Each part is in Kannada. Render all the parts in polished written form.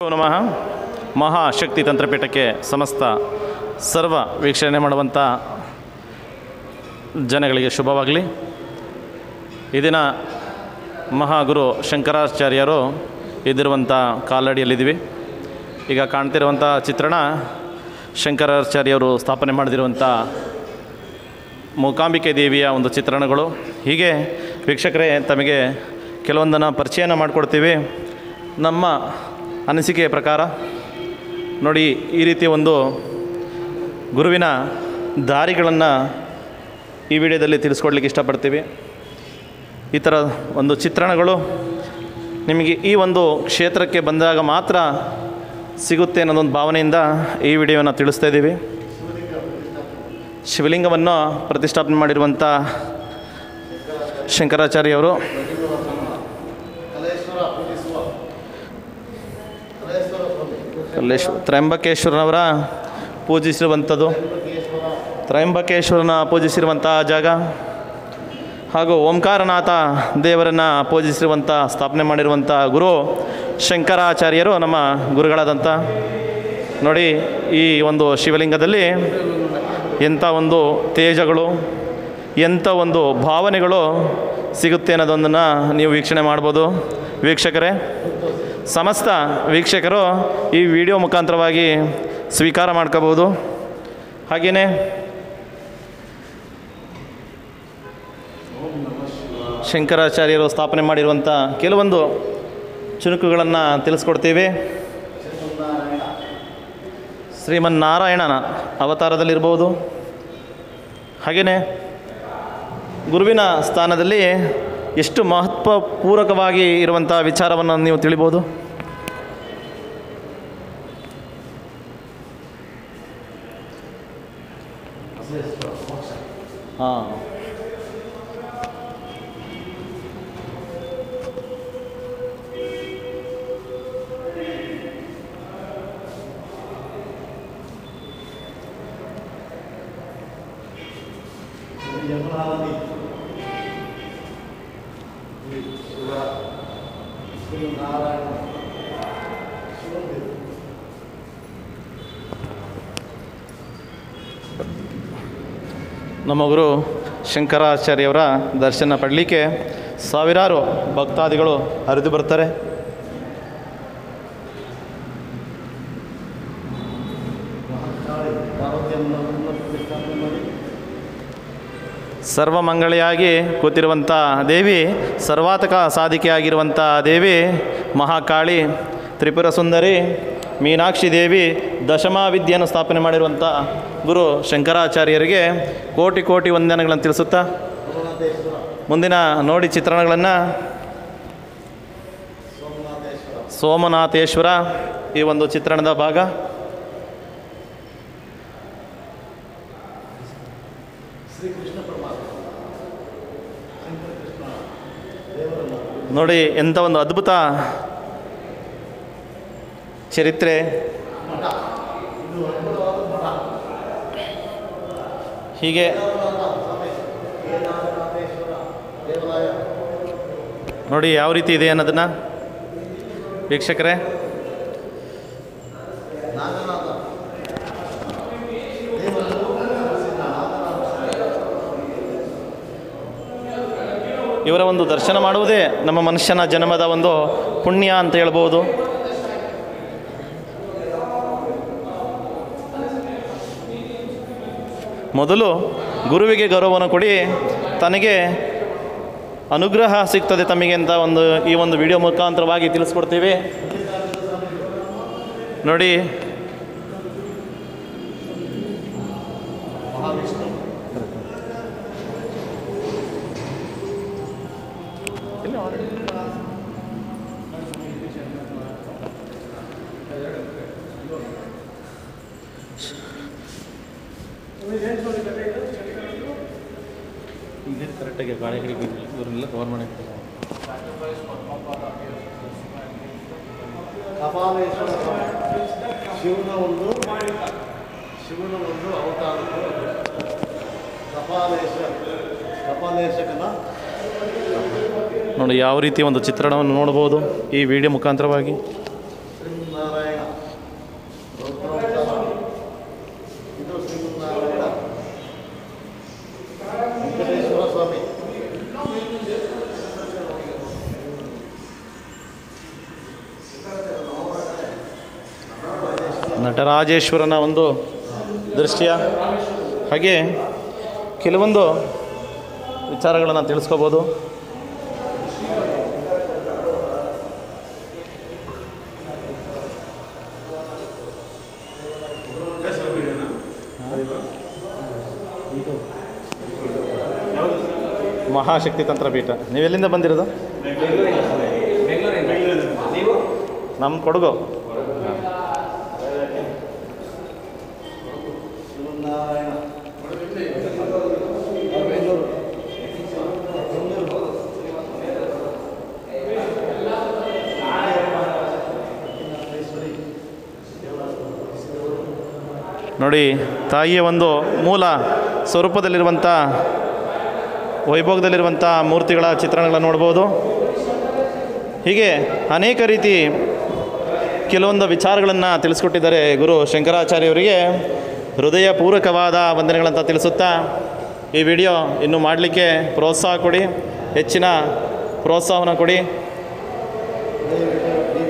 ನಮಃ. ಮಹಾಶಕ್ತಿ ತಂತ್ರಪೀಠಕ್ಕೆ ಸಮಸ್ತ ಸರ್ವ ವೀಕ್ಷಣೆ ಮಾಡುವಂಥ ಜನಗಳಿಗೆ ಶುಭವಾಗಲಿ. ಈ ದಿನ ಮಹಾಗುರು ಶಂಕರಾಚಾರ್ಯರು ಇದ್ದಿರುವಂಥ ಕಾಲಡಿಯಲ್ಲಿದ್ದೀವಿ. ಈಗ ಕಾಣ್ತಿರುವಂಥ ಚಿತ್ರಣ ಶಂಕರಾಚಾರ್ಯರು ಸ್ಥಾಪನೆ ಮಾಡದಿರುವಂಥ ಮೂಕಾಂಬಿಕೆ ದೇವಿಯ ಒಂದು ಚಿತ್ರಣಗಳು. ಹೀಗೆ ವೀಕ್ಷಕರೇ, ತಮಗೆ ಕೆಲವೊಂದನ್ನು ಪರಿಚಯನ ಮಾಡಿಕೊಡ್ತೀವಿ. ನಮ್ಮ ಅನಿಸಿಕೆಯ ಪ್ರಕಾರ ನೋಡಿ, ಈ ರೀತಿ ಒಂದು ಗುರುವಿನ ದಾರಿಗಳನ್ನು ಈ ವಿಡಿಯೋದಲ್ಲಿ ತಿಳಿಸ್ಕೊಡ್ಲಿಕ್ಕೆ ಇಷ್ಟಪಡ್ತೀವಿ. ಈ ಥರ ಒಂದು ಚಿತ್ರಣಗಳು ನಿಮಗೆ ಈ ಒಂದು ಕ್ಷೇತ್ರಕ್ಕೆ ಬಂದಾಗ ಮಾತ್ರ ಸಿಗುತ್ತೆ ಅನ್ನೋದೊಂದು ಭಾವನೆಯಿಂದ ಈ ವಿಡಿಯೋವನ್ನು ತಿಳಿಸ್ತಾ ಇದ್ದೀವಿ. ಶಿವಲಿಂಗವನ್ನು ಪ್ರತಿಷ್ಠಾಪನೆ ಮಾಡಿರುವಂಥ ಶಂಕರಾಚಾರ್ಯವರು ತ್ರಯಂಬಕೇಶ್ವರನವರ ಪೂಜಿಸಿರುವಂಥದ್ದು, ತ್ರಯಂಬಕೇಶ್ವರನ ಪೂಜಿಸಿರುವಂಥ ಜಾಗ ಹಾಗೂ ಓಂಕಾರನಾಥ ದೇವರನ್ನು ಪೂಜಿಸಿರುವಂಥ ಸ್ಥಾಪನೆ ಮಾಡಿರುವಂಥ ಗುರು ಶಂಕರಾಚಾರ್ಯರು ನಮ್ಮ ಗುರುಗಳಾದಂಥ. ನೋಡಿ, ಈ ಒಂದು ಶಿವಲಿಂಗದಲ್ಲಿ ಎಂಥ ಒಂದು ತೇಜಗಳು, ಎಂಥ ಒಂದು ಭಾವನೆಗಳು ಸಿಗುತ್ತೆ ಅನ್ನೋದೊಂದನ್ನು ನೀವು ವೀಕ್ಷಣೆ ಮಾಡ್ಬೋದು. ವೀಕ್ಷಕರೇ, ಸಮಸ್ತ ವೀಕ್ಷಕರು ಈ ವಿಡಿಯೋ ಮುಖಾಂತರವಾಗಿ ಸ್ವೀಕಾರ ಮಾಡ್ಕೋಬೋದು. ಹಾಗೆಯೇ ಶಂಕರಾಚಾರ್ಯರು ಸ್ಥಾಪನೆ ಮಾಡಿರುವಂಥ ಕೆಲವೊಂದು ಚುಣುಕುಗಳನ್ನು ತಿಳಿಸ್ಕೊಡ್ತೀವಿ. ಶ್ರೀಮನ್ನಾರಾಯಣನ ಅವತಾರದಲ್ಲಿರ್ಬೋದು. ಹಾಗೆಯೇ ಗುರುವಿನ ಸ್ಥಾನದಲ್ಲಿ ಎಷ್ಟು ಮಹತ್ವಪೂರ್ವಕವಾಗಿ ಇರುವಂಥ ವಿಚಾರವನ್ನು ನೀವು ತಿಳಿಬೋದು. ಹಾಂ, ನಮ್ಮ ಗುರು ಶಂಕರಾಚಾರ್ಯವರ ದರ್ಶನ ಪಡಲಿಕ್ಕೆ ಸಾವಿರಾರು ಭಕ್ತಾದಿಗಳು ಹರಿದು ಬರ್ತಾರೆ. ಸರ್ವಮಂಗಳಿಯಾಗಿ ಕೂತಿರುವಂಥ ದೇವಿ, ಸರ್ವಾತಕ ಸಾಧಿಕೆಯಾಗಿರುವಂಥ ದೇವಿ ಮಹಾಕಾಳಿ, ತ್ರಿಪುರ ಸುಂದರಿ, ಮೀನಾಕ್ಷಿ ದೇವಿ, ದಶಮಾವಿದ್ಯೆಯನ್ನು ಸ್ಥಾಪನೆ ಮಾಡಿರುವಂಥ ಗುರು ಶಂಕರಾಚಾರ್ಯರಿಗೆ ಕೋಟಿ ಕೋಟಿ ವಂದನೆಗಳನ್ನು ತಿಳಿಸುತ್ತಾ ಮುಂದಿನ ನೋಡಿ ಚಿತ್ರಣಗಳನ್ನು ಸೋಮನಾಥೇಶ್ವರ ಈ ಒಂದು ಚಿತ್ರಣದ ಭಾಗ. ನೋಡಿ, ಎಂಥ ಒಂದು ಅದ್ಭುತ ಚರಿತ್ರೆ. ಹೀಗೆ ನೋಡಿ ಯಾವ ರೀತಿ ಇದೆ ಅನ್ನೋದನ್ನು ವೀಕ್ಷಕರೇ, ಇವರ ಒಂದು ದರ್ಶನ ಮಾಡುವುದೇ ನಮ್ಮ ಮನುಷ್ಯನ ಜನ್ಮದ ಒಂದು ಪುಣ್ಯ ಅಂತ ಹೇಳ್ಬೋದು. ಮೊದಲು ಗುರುವಿಗೆ ಗೌರವವನ್ನು ಕೊಡಿ, ತನಗೆ ಅನುಗ್ರಹ ಸಿಗ್ತದೆ ತಮಗೆ ಅಂತ ಈ ಒಂದು ವಿಡಿಯೋ ಮುಖಾಂತರವಾಗಿ ತಿಳಿಸ್ಕೊಡ್ತೀವಿ. ನೋಡಿ, ಕರೆಕ್ಟಾಗಿ ಗಾಳಿ ಇವರೆಲ್ಲ ಕವರ್ ಮಾಡಿ ಶಿವನ ಒಂದು ಅವತಾರ ಕಪಾಲೇಶಕನ ನೋಡಿ ಯಾವ ರೀತಿ ಒಂದು ಚಿತ್ರಣವನ್ನು ನೋಡ್ಬೋದು ಈ ವಿಡಿಯೋ ಮುಖಾಂತರವಾಗಿ. ಶ್ರೀಮನ್ನಾರಾಯಣ ರೌದ್ರೋತ್ಸವ. ಇದು ಶ್ರೀಮನ್ನಾರಾಯಣ ವೆಂಕಟೇಶ್ವರ ಸ್ವಾಮಿ. ನಟರಾಜೇಶ್ವರನ ಒಂದು ದೃಶ್ಯ. ಹಾಗೆ ಕೆಲವೊಂದು ವಿಚಾರಗಳನ್ನು ತಿಳಿಸ್ಕೋಬೋದು. ಮಹಾಶಕ್ತಿ ತಂತ್ರಪೀಠ. ನೀವೆಲ್ಲಿಂದ ಬಂದಿರೋದು? ನಮ್ಮ ಕೊಡಗು. ಶ್ರೀಮನ್ನಾರಾಯಣ ನೋಡಿ, ತಾಯಿಯ ಒಂದು ಮೂಲ ಸ್ವರೂಪದಲ್ಲಿರುವಂಥ ವೈಭೋಗದಲ್ಲಿರುವಂಥ ಮೂರ್ತಿಗಳ ಚಿತ್ರಣಗಳನ್ನು ನೋಡ್ಬೋದು. ಹೀಗೆ ಅನೇಕ ರೀತಿ ಕೆಲವೊಂದು ವಿಚಾರಗಳನ್ನು ತಿಳಿಸ್ಕೊಟ್ಟಿದ್ದಾರೆ ಗುರು ಶಂಕರಾಚಾರ್ಯವರಿಗೆ. ಹೃದಯಪೂರ್ವಕವಾದ ವಂದನೆಗಳಂತ ತಿಳಿಸುತ್ತಾ ಈ ವಿಡಿಯೋ ಇನ್ನೂ ಮಾಡಲಿಕ್ಕೆ ಪ್ರೋತ್ಸಾಹ ಕೊಡಿ, ಹೆಚ್ಚಿನ ಪ್ರೋತ್ಸಾಹವನ್ನು ಕೊಡಿ. ಈ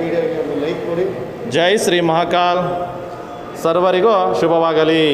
ವಿಡಿಯೋಗೆ ಒಂದು ಲೈಕ್ ಕೊಡಿ. ಜೈ ಶ್ರೀ ಮಹಾಕಾಲ್. ಸರ್ವರಿಗೂ ಶುಭವಾಗಲಿ.